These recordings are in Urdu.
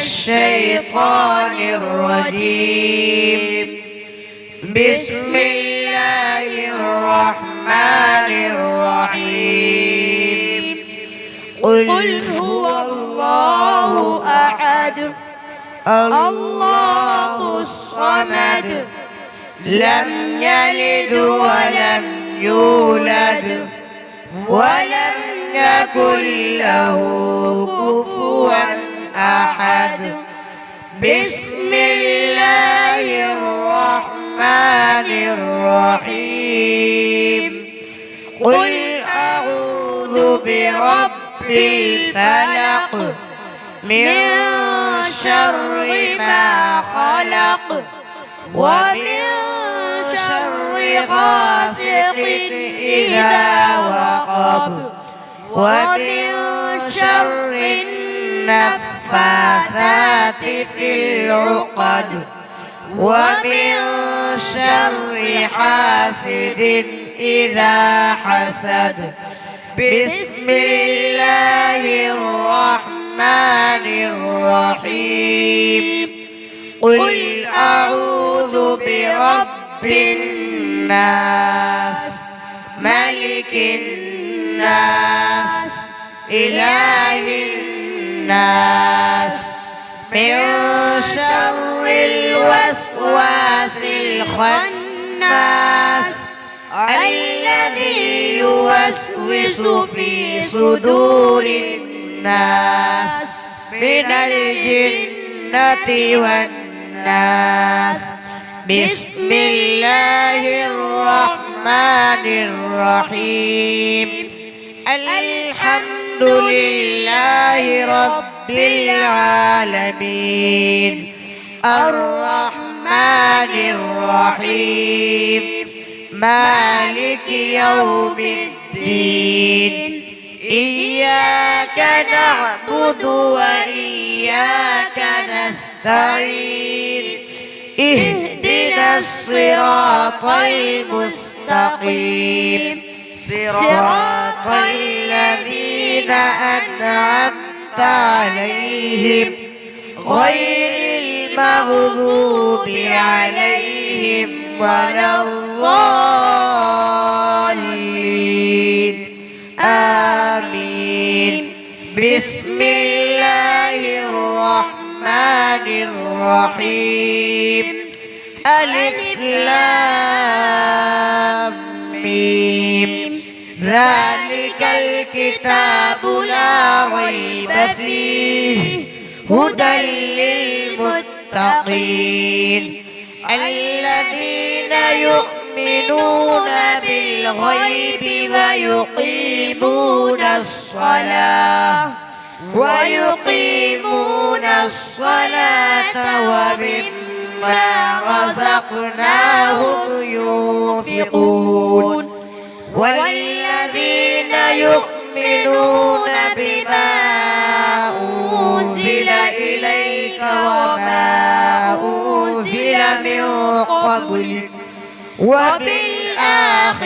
الشيطان الرجيم. بسم الله الرحمن الرحيم. قل هو الله أحد الله الصمد لم يلد ولم يولد ولم يكن له كفوا أحد. بسم الله الرحمن الرحيم. قل أعوذ برب الفلق من شر ما خلق ومن شر غاسق إذا وقب ومن شر النفاثات في العقد ومن شر حاسد إذا حسد. بسم الله الرحمن الرحيم. قل أعوذ برب الناس ملك الناس إله الناس من شر الوسواس الخناس الذي يوسوس في صدور الناس من الجنة والناس. بسم الله الرحمن الرحيم. الحمد لله رب العالمين الرحمن الرحيم مالك يوم الدين. إياك نعبد وإياك نستعين. اهدنا الصراط المستقيم صراط الذين أنعمت عليهم غير المغضوب عليهم ولا الضالين. آمين. بسم الله الرحمن الرحيم. ألف لام ميم. ذلك الكتاب لا ريب فيه هدى للمتقين الذين يؤمنون بالغيب ويقيمون الصلاة ومما رزقناهم ينفقون. والذين يؤمنون بما أنزل إليك وما أنزل من قبلك وبالآخرة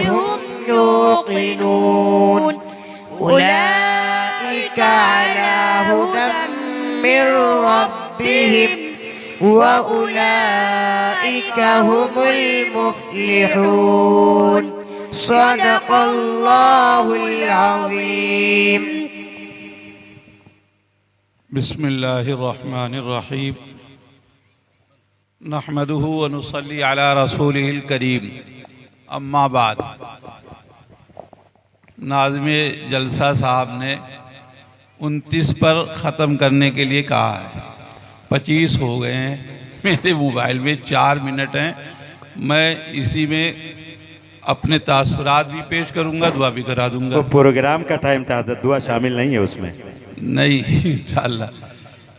هم يوقنون. أولئك على هدى من ربهم وأولئك هم المفلحون. صدق الله العظيم. بسم الله الرحمن الرحيم. نحمده ونصلي على رسوله الكريم. اما بعد. ناظم جلسہ صاحب نے 29 پر ختم کرنے کے لیے کہا ہے. 25 ہو گئے ہیں. میرے موبائل میں 4 منٹ ہیں. میں اسی میں اپنے تاثرات بھی پیش کروں گا, دعا بھی کرا دوں گا. تو پروگرام کا ٹائم تھا, دعا شامل نہیں ہے اس میں؟ نہیں انشاءاللہ.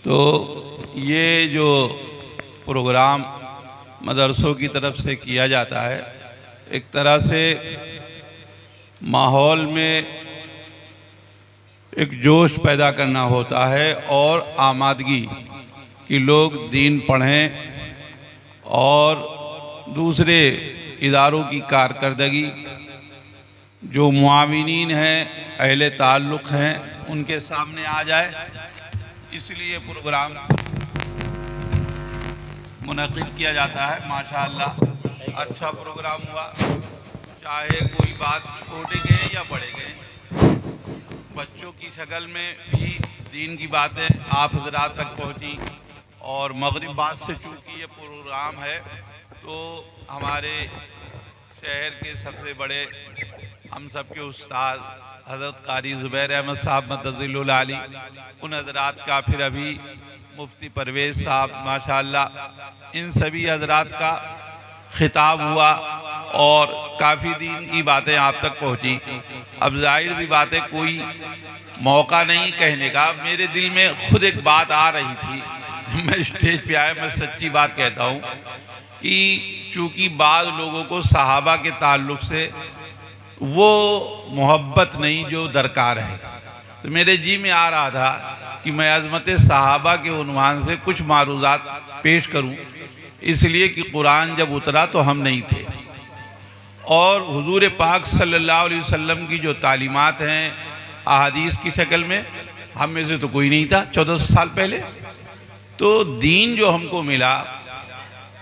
تو یہ جو پروگرام مدرسوں کی طرف سے کیا جاتا ہے, ایک طرح سے ماحول میں ایک جوش پیدا کرنا ہوتا ہے اور آمادگی کہ لوگ دین پڑھیں اور دوسرے اداروں کی کارکردگی جو معاونین ہیں, اہل تعلق ہیں, ان کے سامنے آ جائے اس لیے پروگرام منعقد کیا جاتا ہے۔ ماشاءاللہ اچھا پروگرام ہوا، چاہے کوئی بات چھوٹے گئے یا بڑے گئے، بچوں کی شکل میں بھی دین کی باتیں آپ حضرات تک پہنچی، اور مغرب بعد سے چونکہ یہ پروگرام ہے تو ہمارے شہر کے سب سے بڑے ہم سب کے استاد حضرت قاری زبیر احمد صاحب مدظل العالی، ان حضرات کا، پھر ابھی مفتی پرویز صاحب، ماشاءاللہ ان سبھی حضرات کا خطاب ہوا اور کافی دین کی باتیں آپ تک پہنچی۔ اب ظاہر سی بات ہے کوئی موقع نہیں کہنے کا، میرے دل میں خود ایک بات آ رہی تھی، میں اسٹیج پہ آیا، میں سچی بات کہتا ہوں کہ چونکہ بعض لوگوں کو صحابہ کے تعلق سے وہ محبت نہیں جو درکار ہے، تو میرے جی میں آ رہا تھا کہ میں عظمت صحابہ کے عنوان سے کچھ معروضات پیش کروں، اس لیے کہ قرآن جب اترا تو ہم نہیں تھے، اور حضور پاک صلی اللہ علیہ وسلم کی جو تعلیمات ہیں احادیث کی شکل میں، ہم میں سے تو کوئی نہیں تھا 14 سال پہلے، تو دین جو ہم کو ملا،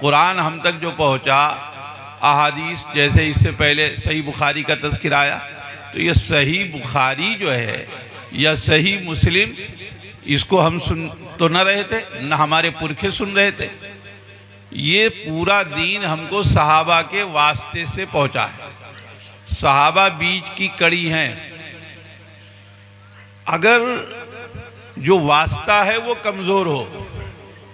قرآن ہم تک جو پہنچا، احادیث جیسے اس سے پہلے صحیح بخاری کا تذکرہ آیا، تو یہ صحیح بخاری جو ہے یا صحیح مسلم، اس کو ہم سن تو نہ رہے تھے، نہ ہمارے پرکھے سن رہے تھے، یہ پورا دین ہم کو صحابہ کے واسطے سے پہنچا ہے۔ صحابہ بیچ کی کڑی ہیں، اگر جو واسطہ ہے وہ کمزور ہو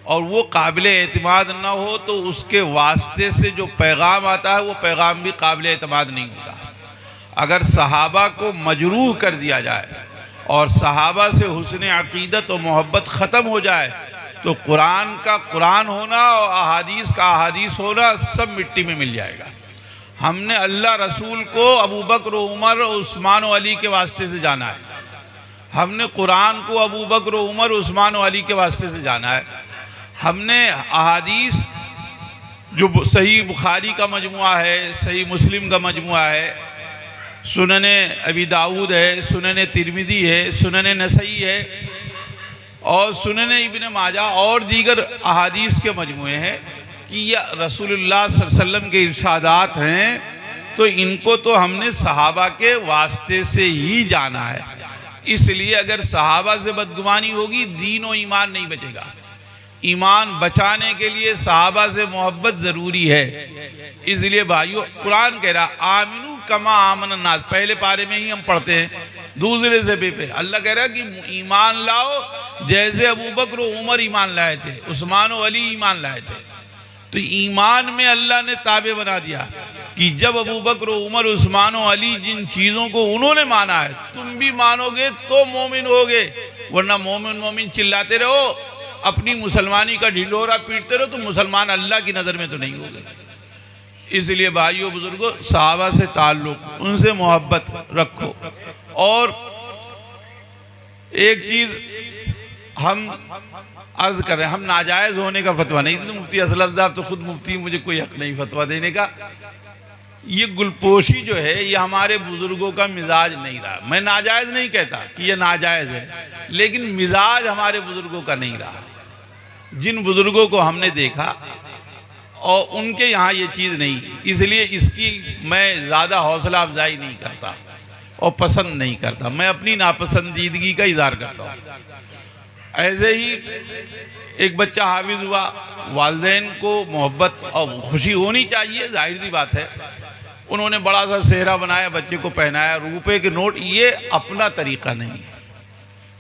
اور وہ قابل اعتماد نہ ہو تو اس کے واسطے سے جو پیغام آتا ہے وہ پیغام بھی قابل اعتماد نہیں ہوتا۔ اگر صحابہ کو مجروح کر دیا جائے اور صحابہ سے حسن عقیدت و محبت ختم ہو جائے تو قرآن کا قرآن ہونا اور احادیث کا احادیث ہونا سب مٹی میں مل جائے گا۔ ہم نے اللہ رسول کو ابوبکر و عمر و عثمان و علی کے واسطے سے جانا ہے، ہم نے قرآن کو ابوبکر و عمر عثمان و علی کے واسطے سے جانا ہے، ہم نے احادیث جو صحیح بخاری کا مجموعہ ہے، صحیح مسلم کا مجموعہ ہے، سنن ابی داؤد ہے، سنن ترمذی ہے، سنن نسائی ہے اور سنن ابن ماجہ اور دیگر احادیث کے مجموعے ہیں کہ یہ رسول اللہ صلی اللہ علیہ وسلم کے ارشادات ہیں، تو ان کو تو ہم نے صحابہ کے واسطے سے ہی جانا ہے۔ اس لیے اگر صحابہ سے بدگمانی ہوگی دین و ایمان نہیں بچے گا۔ ایمان بچانے کے لیے صحابہ سے محبت ضروری ہے۔ اس لیے بھائیو قرآن کہہ رہا آمنو کما آمن الناس، پہلے پارے میں ہی ہم پڑھتے ہیں، دوسرے صفحے پہ اللہ کہہ رہا کہ ایمان لاؤ جیسے ابوبکر و عمر ایمان لائے تھے، عثمان و علی ایمان لائے تھے۔ تو ایمان میں اللہ نے تابع بنا دیا کہ جب ابوبکر و عمر عثمان و علی جن چیزوں کو انہوں نے مانا ہے تم بھی مانو گے تو مومن ہوگے، ورنہ مومن چلاتے رہو، اپنی مسلمانی کا ڈھنڈورا پیٹتے رہو تو مسلمان اللہ کی نظر میں تو نہیں ہوگے۔ اس لیے بھائیو بزرگوں صحابہ سے تعلق، ان سے محبت رکھو۔ اور ایک چیز ہم عرض کر رہے ہیں، ہم ناجائز ہونے کا فتویٰ نہیں دیتے، مفتی اسلم صاحب تو خود مفتی، مجھے کوئی حق نہیں فتویٰ دینے کا۔ یہ گلپوشی جو ہے یہ ہمارے بزرگوں کا مزاج نہیں رہا، میں ناجائز نہیں کہتا کہ یہ ناجائز ہے، لیکن مزاج ہمارے بزرگوں کا نہیں رہا۔ جن بزرگوں کو ہم نے دیکھا اور ان کے یہاں یہ چیز نہیں، اس لیے اس کی میں زیادہ حوصلہ افزائی نہیں کرتا اور پسند نہیں کرتا، میں اپنی ناپسندیدگی کا اظہار کرتا ہوں۔ ایسے ہی ایک بچہ حافظ ہوا، والدین کو محبت اور خوشی ہونی چاہیے، ظاہر سی بات ہے، انہوں نے بڑا سا صحرا بنایا، بچے کو پہنایا، روپے کے نوٹ، یہ اپنا طریقہ نہیں ہے،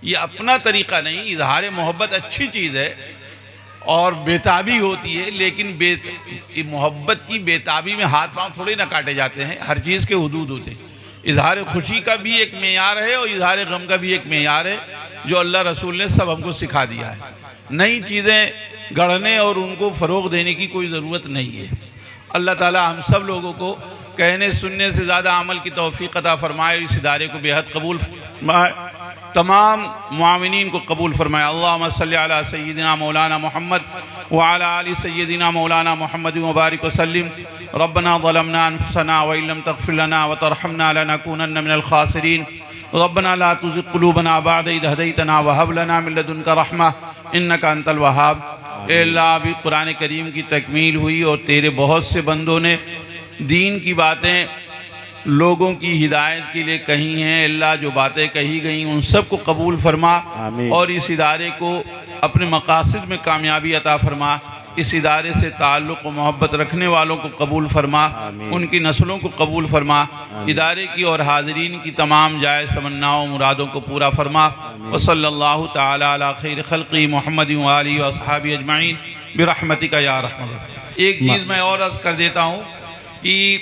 یہ اپنا طریقہ نہیں۔ اظہار محبت اچھی چیز ہے اور بیتابی ہوتی ہے، لیکن محبت کی بیتابی میں ہاتھ پاؤں تھوڑے نہ کاٹے جاتے ہیں، ہر چیز کے حدود ہوتے ہیں۔ اظہار خوشی کا بھی ایک معیار ہے اور اظہار غم کا بھی ایک معیار ہے، جو اللہ رسول نے سب ہم کو سکھا دیا ہے۔ نئی چیزیں گڑھنے اور ان کو فروغ دینے کی کوئی ضرورت نہیں ہے۔ اللہ تعالی ہم سب لوگوں کو کہنے سننے سے زیادہ عمل کی توفیق عطا فرمائے، اس ادارے کو بے حد قبول فرمائے، تمام معاونین کو قبول فرمائے۔ اللہم صلی علی سیدنا مولانا محمد وعلی آل سیدنا مولانا محمد وبارک وسلم۔ ربنا ظلمنا انفسنا وإن لم تغفر لنا وترحمنا لنكونن من الخاسرین۔ ربنا لا تزغ قلوبنا بعد إذ هديتنا وهب لنا من لدنك رحمة إنك أنت الوهاب۔ اے اللہ ابھی قرآن کریم کی تکمیل ہوئی اور تیرے بہت سے بندوں نے دین کی باتیں لوگوں کی ہدایت کے لیے کہی ہیں، اللہ جو باتیں کہی گئیں ان سب کو قبول فرما آمین۔ اور اس ادارے کو اپنے مقاصد میں کامیابی عطا فرما، اس ادارے سے تعلق و محبت رکھنے والوں کو قبول فرما، آمین۔ ان کی نسلوں کو قبول فرما، ادارے کی اور حاضرین کی تمام جائز تمناؤں مرادوں کو پورا فرما۔ وصلی اللہ تعالی علی خیر خلقی محمد وآلہ واصحابہ اجمعین برحمتک یا ارحم الراحمین۔ ایک چیز میں اور عرض کر دیتا ہوں کہ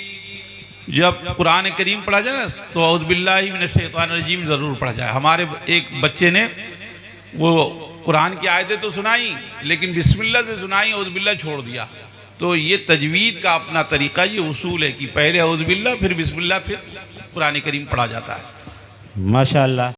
جب قرآن کریم پڑھا جائے نا تو اعوذ باللہ من الشیطان الرجیم ضرور پڑھا جائے۔ ہمارے ایک بچے نے وہ قرآن کی آیتیں تو سنائی لیکن بسم اللہ سے سنائی، اعوذ باللہ چھوڑ دیا۔ تو یہ تجوید کا اپنا طریقہ، یہ اصول ہے کہ پہلے اعوذ باللہ پھر بسم اللہ پھر قرآن کریم پڑھا جاتا ہے۔ ماشاءاللہ۔